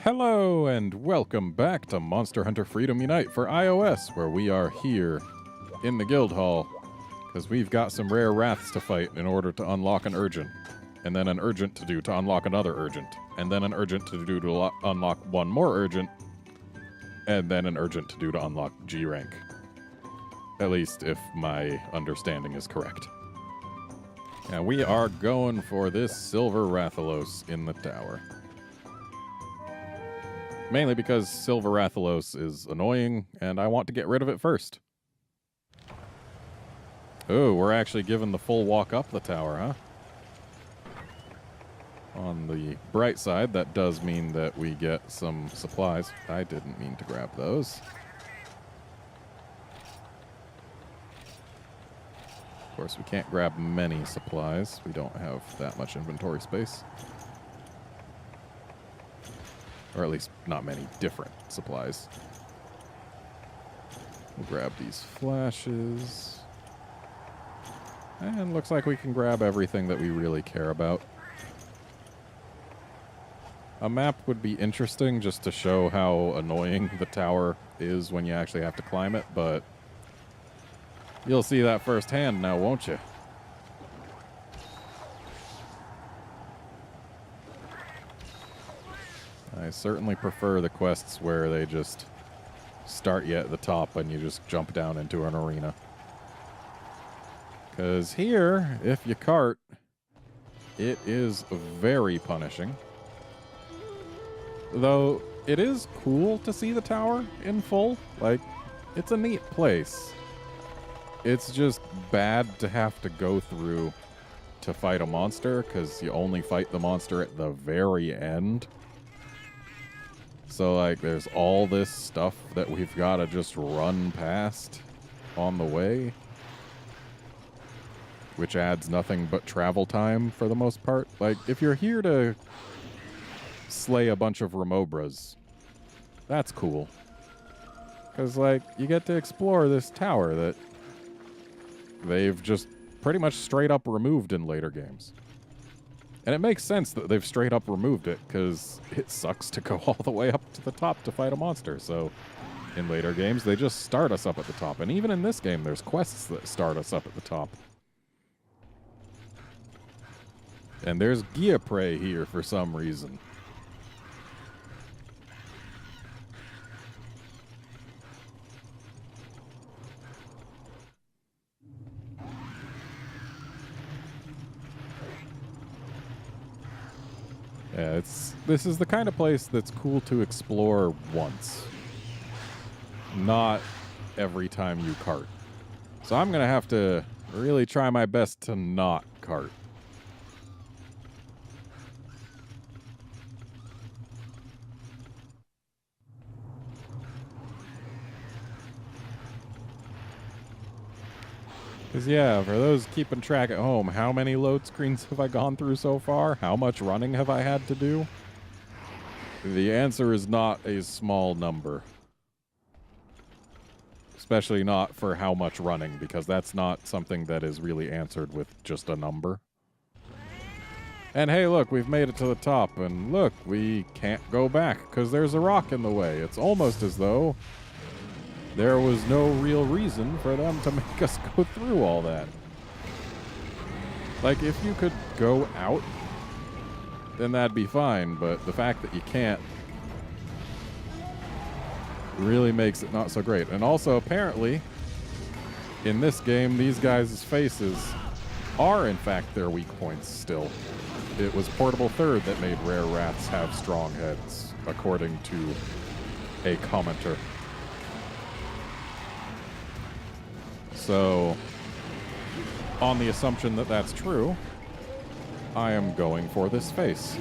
Hello and welcome back to Monster Hunter Freedom Unite for iOS, where we are here in the guild hall because we've got some rare wraths to fight in order to unlock an urgent, and then an urgent to do to unlock another urgent, and then an urgent to do to unlock one more urgent, and then an urgent to do to unlock G rank. At least if my understanding is correct. Now we are going for this silver Rathalos in the tower. Mainly because Silver Rathalos is annoying, and I want to get rid of it first. Oh, we're actually given the full walk up the tower, huh? On the bright side, that does mean that we get some supplies. I didn't mean to grab those. Of course, we can't grab many supplies. We don't have that much inventory space. Or at least not many different supplies. We'll grab these flashes. And looks like we can grab everything that we really care about. A map would be interesting just to show how annoying the tower is when you actually have to climb it, but you'll see that firsthand now, won't you? I certainly prefer the quests where they just start you at the top and you just jump down into an arena. Because here, if you cart, it is very punishing. Though, it is cool to see the tower in full. Like, it's a neat place. It's just bad to have to go through to fight a monster, because you only fight the monster at the very end. So, like, there's all this stuff that we've got to just run past on the way, which adds nothing but travel time for the most part. Like, if you're here to slay a bunch of Remobras, that's cool. Because, like, you get to explore this tower that they've just pretty much straight up removed in later games. And it makes sense that they've straight up removed it, because it sucks to go all the way up to the top to fight a monster. So in later games, they just start us up at the top. And even in this game, there's quests that start us up at the top. And there's Gia Prey here for some reason. Yeah, this is the kind of place that's cool to explore once. Not every time you cart. So I'm going to have to really try my best to not cart. Because, yeah, for those keeping track at home, how many load screens have I gone through so far? How much running have I had to do? The answer is not a small number. Especially not for how much running, because that's not something that is really answered with just a number. And hey, look, we've made it to the top, and look, we can't go back, because there's a rock in the way. It's almost as though there was no real reason for them to make us go through all that. Like, if you could go out, then that'd be fine, but the fact that you can't really makes it not so great. And also, apparently, in this game, these guys' faces are, in fact, their weak points still. It was Portable Third that made rare wraths have strong heads, according to a commenter. So, on the assumption that that's true, I am going for this face,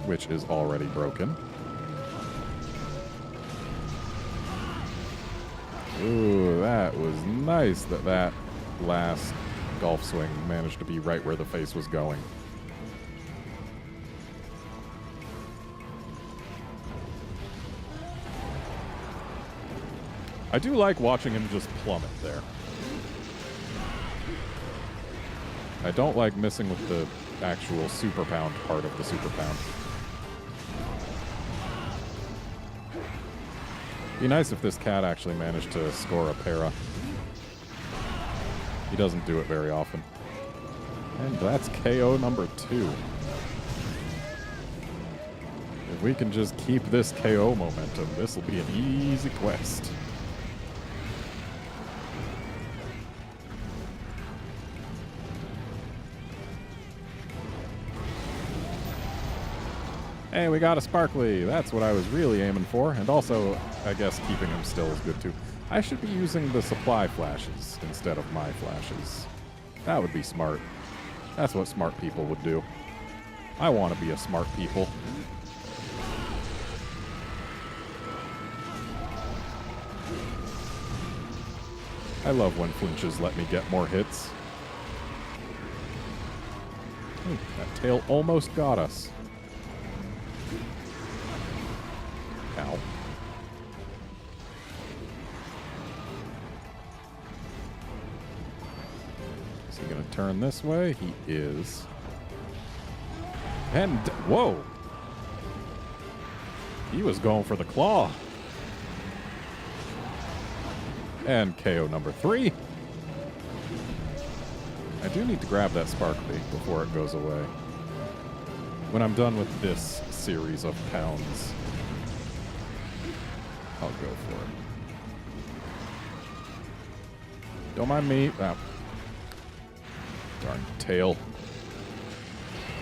which is already broken. Ooh, that was nice that that last golf swing managed to be right where the face was going. I do like watching him just plummet there. I don't like missing with the actual super pound part of the super pound. Be nice if this cat actually managed to score a para. He doesn't do it very often. And that's KO number 2. If we can just keep this KO momentum, this will be an easy quest. Hey, we got a Sparkly. That's what I was really aiming for. And also, I guess keeping him still is good too. I should be using the supply flashes instead of my flashes. That would be smart. That's what smart people would do. I want to be a smart people. I love when flinches let me get more hits. Ooh, that tail almost got us. Ow. Is he going to turn this way? He is. And, whoa! He was going for the claw. And KO number 3. I do need to grab that Sparkly before it goes away. When I'm done with this series of pounds, I'll go for it. Don't mind me. Ah. Darn tail.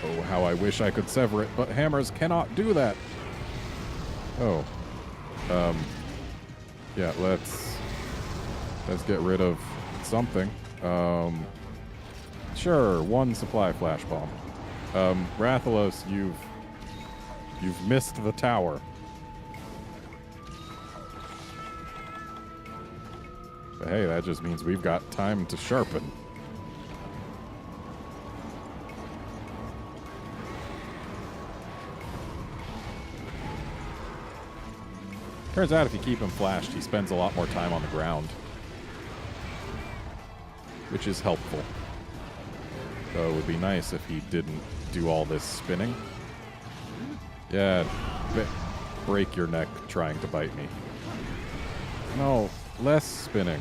Oh, how I wish I could sever it, but hammers cannot do that. Oh. Yeah, let's get rid of something. Sure, 1 supply flash bomb. Rathalos, you've missed the tower. But hey, that just means we've got time to sharpen. Turns out if you keep him flashed, he spends a lot more time on the ground, which is helpful. Though it would be nice if he didn't do all this spinning. Yeah, break your neck trying to bite me. No, less spinning.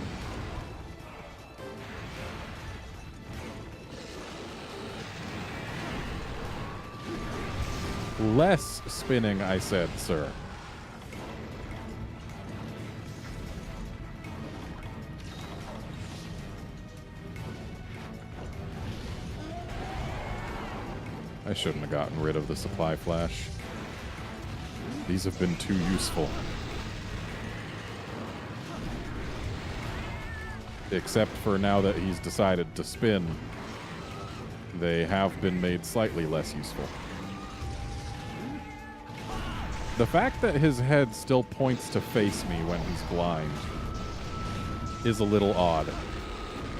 Less spinning, I said, sir. I shouldn't have gotten rid of the supply flash. These have been too useful. Except for now that he's decided to spin, they have been made slightly less useful. The fact that his head still points to face me when he's blind is a little odd.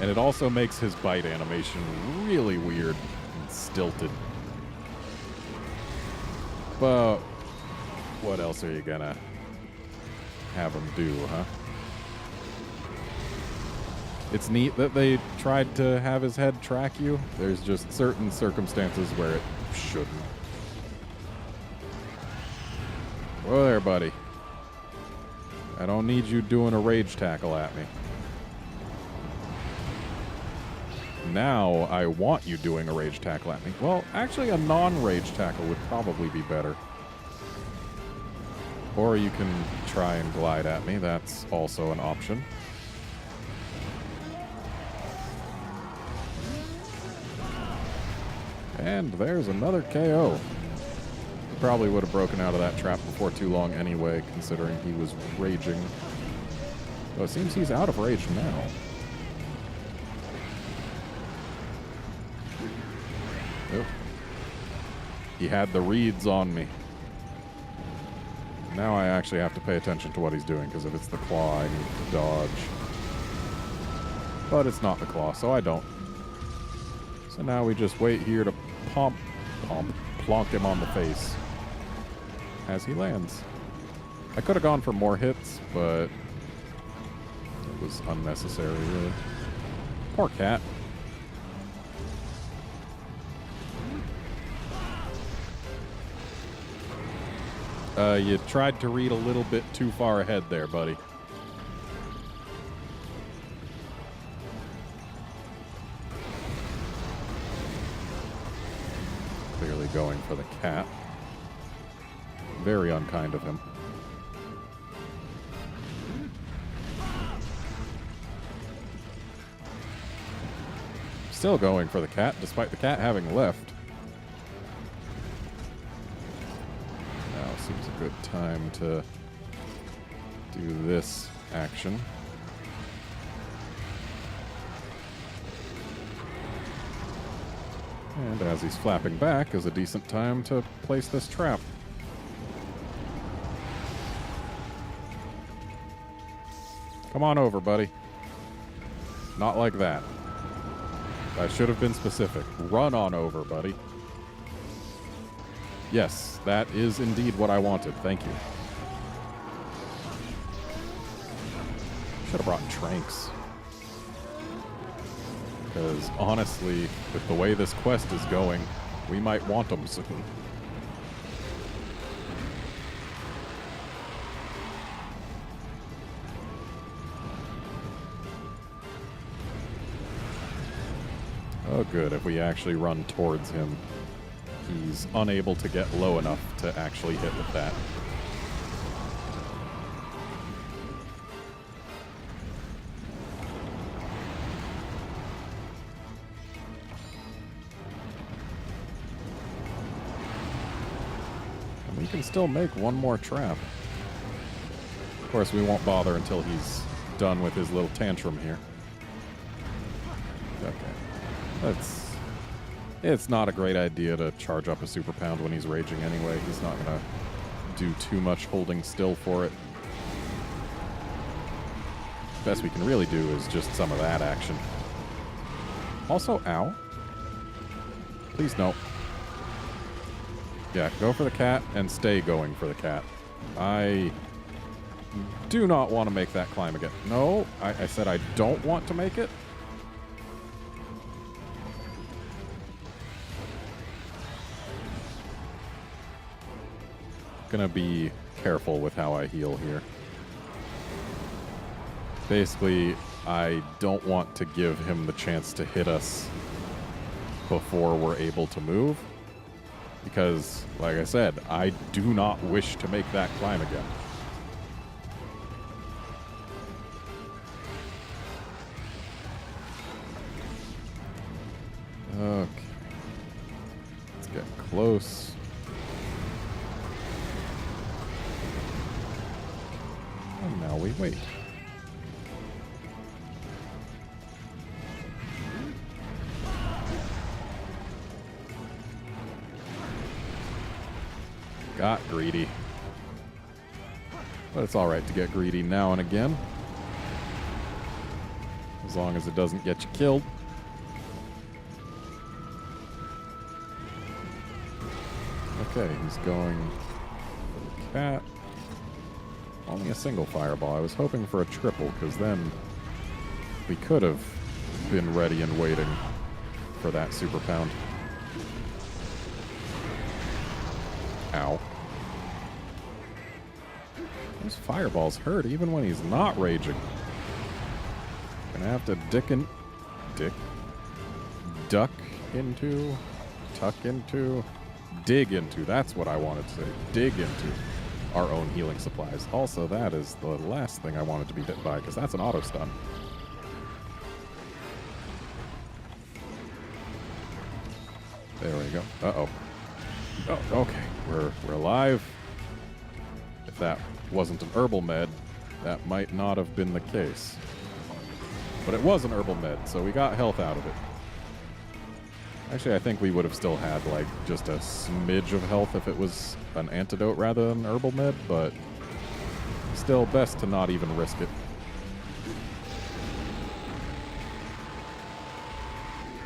And it also makes his bite animation really weird and stilted. But what else are you gonna have him do, huh? It's neat that they tried to have his head track you. There's just certain circumstances where it shouldn't. Whoa there, buddy. I don't need you doing a rage tackle at me. Now I want you doing a rage tackle at me. Well, actually a non-rage tackle would probably be better. Or you can try and glide at me. That's also an option. And there's another KO. Probably would have broken out of that trap before too long anyway, considering he was raging. So it seems he's out of rage now. Oh. He had the reeds on me. Now I actually have to pay attention to what he's doing, because if it's the claw, I need to dodge. But it's not the claw, so I don't. So now we just wait here to plonk him on the face as he lands. I could have gone for more hits, but it was unnecessary, really. Poor cat. You tried to read a little bit too far ahead there, buddy. Clearly going for the cat. Very unkind of him. Still going for the cat, despite the cat having left. Now seems a good time to do this action. And as he's flapping back is a decent time to place this trap. Come on over, buddy. Not like that. I should have been specific. Run on over, buddy. Yes, that is indeed what I wanted. Thank you. Should have brought Tranks. Because honestly, with the way this quest is going, we might want them soon. Oh good, if we actually run towards him, he's unable to get low enough to actually hit with that. And we can still make one more trap. Of course, we won't bother until he's done with his little tantrum here. Okay. It's not a great idea to charge up a super pound when he's raging anyway. He's not going to do too much holding still for it. Best we can really do is just some of that action. Also, ow. Please no. Yeah, go for the cat and stay going for the cat. I do not want to make that climb again. No, I said I don't want to make it. Gonna be careful with how I heal here. Basically, I don't want to give him the chance to hit us before we're able to move. Because, like I said, I do not wish to make that climb again. Okay. Let's get close. And now we wait. Got greedy. But it's alright to get greedy now and again. As long as it doesn't get you killed. Okay, he's going for the cat. Only a single fireball. I was hoping for a triple, because then we could have been ready and waiting for that super pound. Ow. Those fireballs hurt even when he's not raging. Gonna have to duck into, tuck into, dig into. That's what I wanted to say. Dig into our own healing supplies. Also, that is the last thing I wanted to be hit by, because that's an auto stun. There we go. Uh-oh. Oh, okay. We're alive. If that wasn't an herbal med, that might not have been the case. But it was an herbal med, so we got health out of it. Actually, I think we would have still had, like, just a smidge of health if it was an antidote rather than an herbal med, but still best to not even risk it.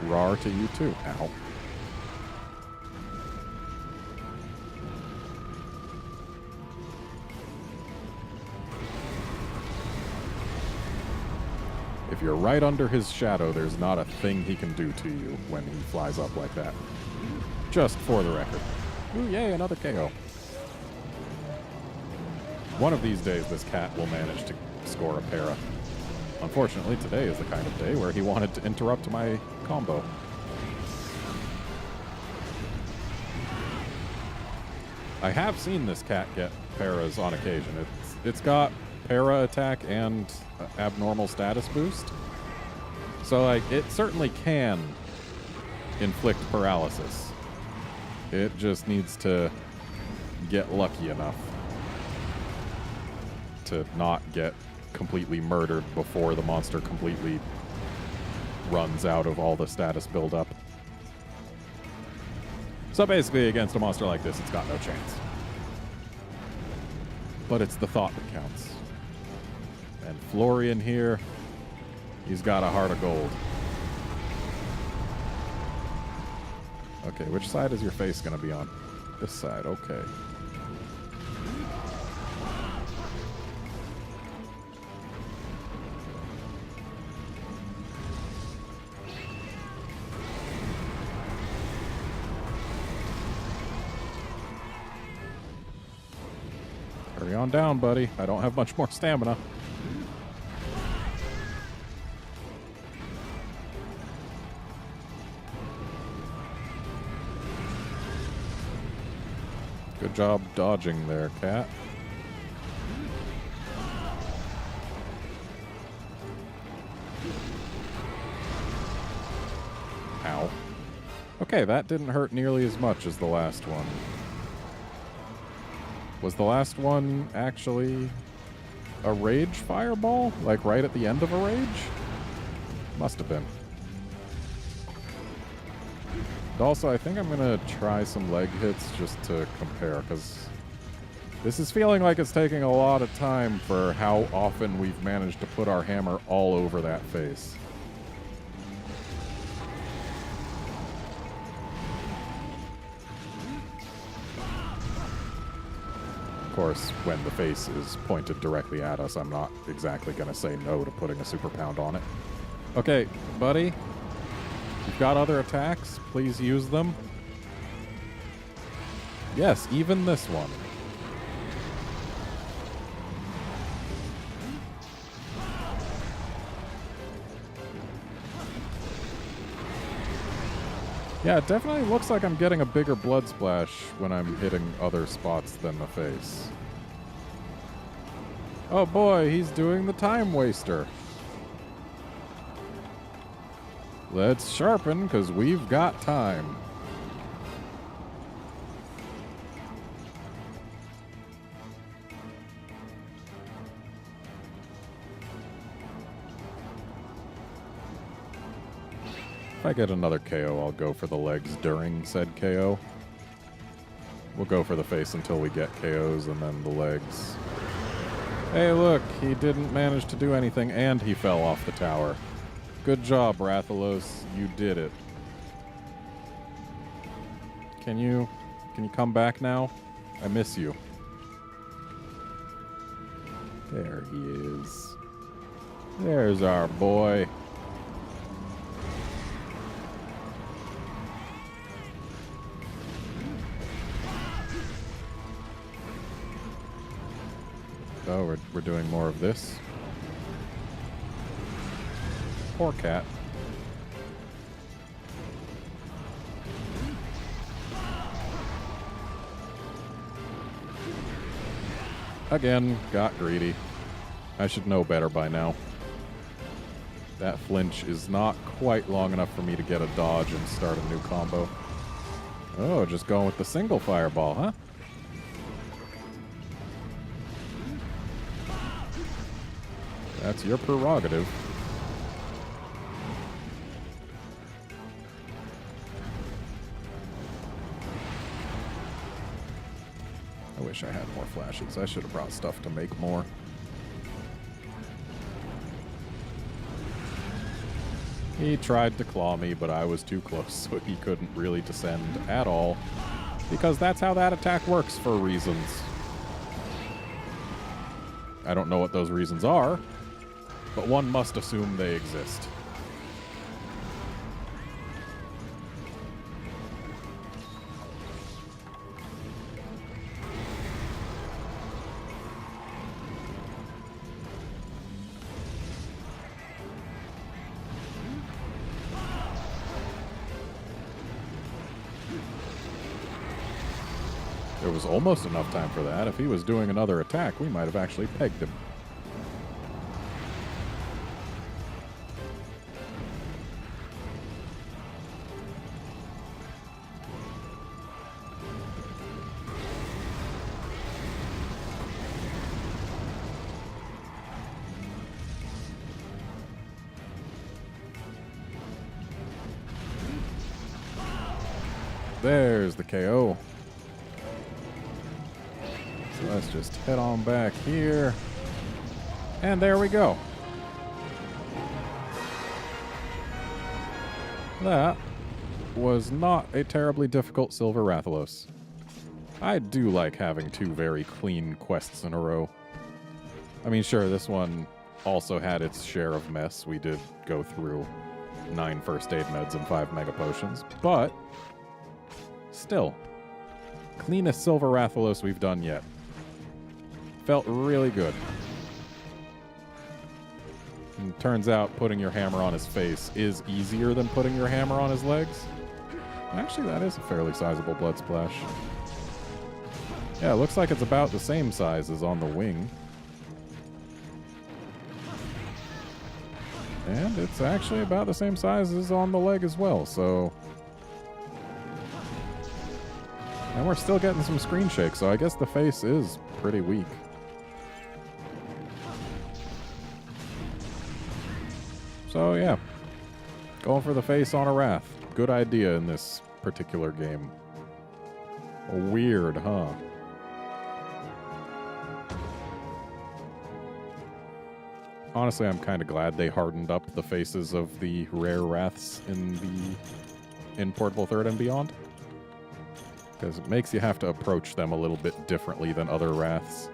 Rar to you too. Ow. If you're right under his shadow, there's not a thing he can do to you when he flies up like that. Just for the record. Ooh, yay, another KO. One of these days, this cat will manage to score a para. Unfortunately, today is the kind of day where he wanted to interrupt my combo. I have seen this cat get paras on occasion. It's got para attack and abnormal status boost. So, like, it certainly can inflict paralysis. It just needs to get lucky enough to not get completely murdered before the monster completely runs out of all the status buildup. So basically, against a monster like this, it's got no chance. But it's the thought that counts. And Florian here, he's got a heart of gold. Okay, which side is your face going to be on? This side, okay. Hurry on down, buddy. I don't have much more stamina. Good job dodging there, cat. Ow. Okay, that didn't hurt nearly as much as the last one. Was the last one actually a rage fireball? Like right at the end of a rage? Must have been. And also, I think I'm going to try some leg hits just to compare, because this is feeling like it's taking a lot of time for how often we've managed to put our hammer all over that face. Of course, when the face is pointed directly at us, I'm not exactly going to say no to putting a super pound on it. Okay, buddy. You've got other attacks. Please use them. Yes, even this one. Yeah, it definitely looks like I'm getting a bigger blood splash when I'm hitting other spots than the face. Oh boy, he's doing the time waster. Let's sharpen, because we've got time. If I get another KO, I'll go for the legs during said KO. We'll go for the face until we get KOs and then the legs. Hey, look, he didn't manage to do anything and he fell off the tower. Good job, Rathalos. You did it. Can you come back now? I miss you. There he is. There's our boy. Oh, we're doing more of this. Poor cat. Again, got greedy. I should know better by now. That flinch is not quite long enough for me to get a dodge and start a new combo. Oh, just going with the single fireball, huh? That's your prerogative. I wish I had more flashes. I should have brought stuff to make more. He tried to claw me, but I was too close, so he couldn't really descend at all. Because that's how that attack works for reasons. I don't know what those reasons are, but one must assume they exist. There was almost enough time for that. If he was doing another attack, we might have actually pegged him. There's the KO. So let's just head on back here. And there we go. That was not a terribly difficult Silver Rathalos. I do like having 2 very clean quests in a row. I mean, sure, this one also had its share of mess. We did go through 9 first aid meds and 5 mega potions, but still, cleanest Silver Rathalos we've done yet. Felt really good. And turns out putting your hammer on his face is easier than putting your hammer on his legs. Actually, that is a fairly sizable blood splash. Yeah, it looks like it's about the same size as on the wing. And it's actually about the same size as on the leg as well, so... And we're still getting some screen shake, so I guess the face is pretty weak. So yeah, going for the face on a Wrath. Good idea in this particular game. Weird, huh? Honestly, I'm kind of glad they hardened up the faces of the rare Wraths in Portable 3rd and Beyond. Because it makes you have to approach them a little bit differently than other Wraths.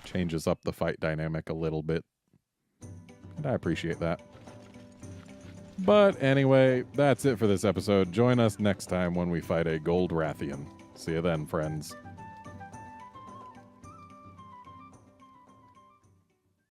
Changes up the fight dynamic a little bit. And I appreciate that. But anyway, that's it for this episode. Join us next time when we fight a Gold Rathian. See you then, friends.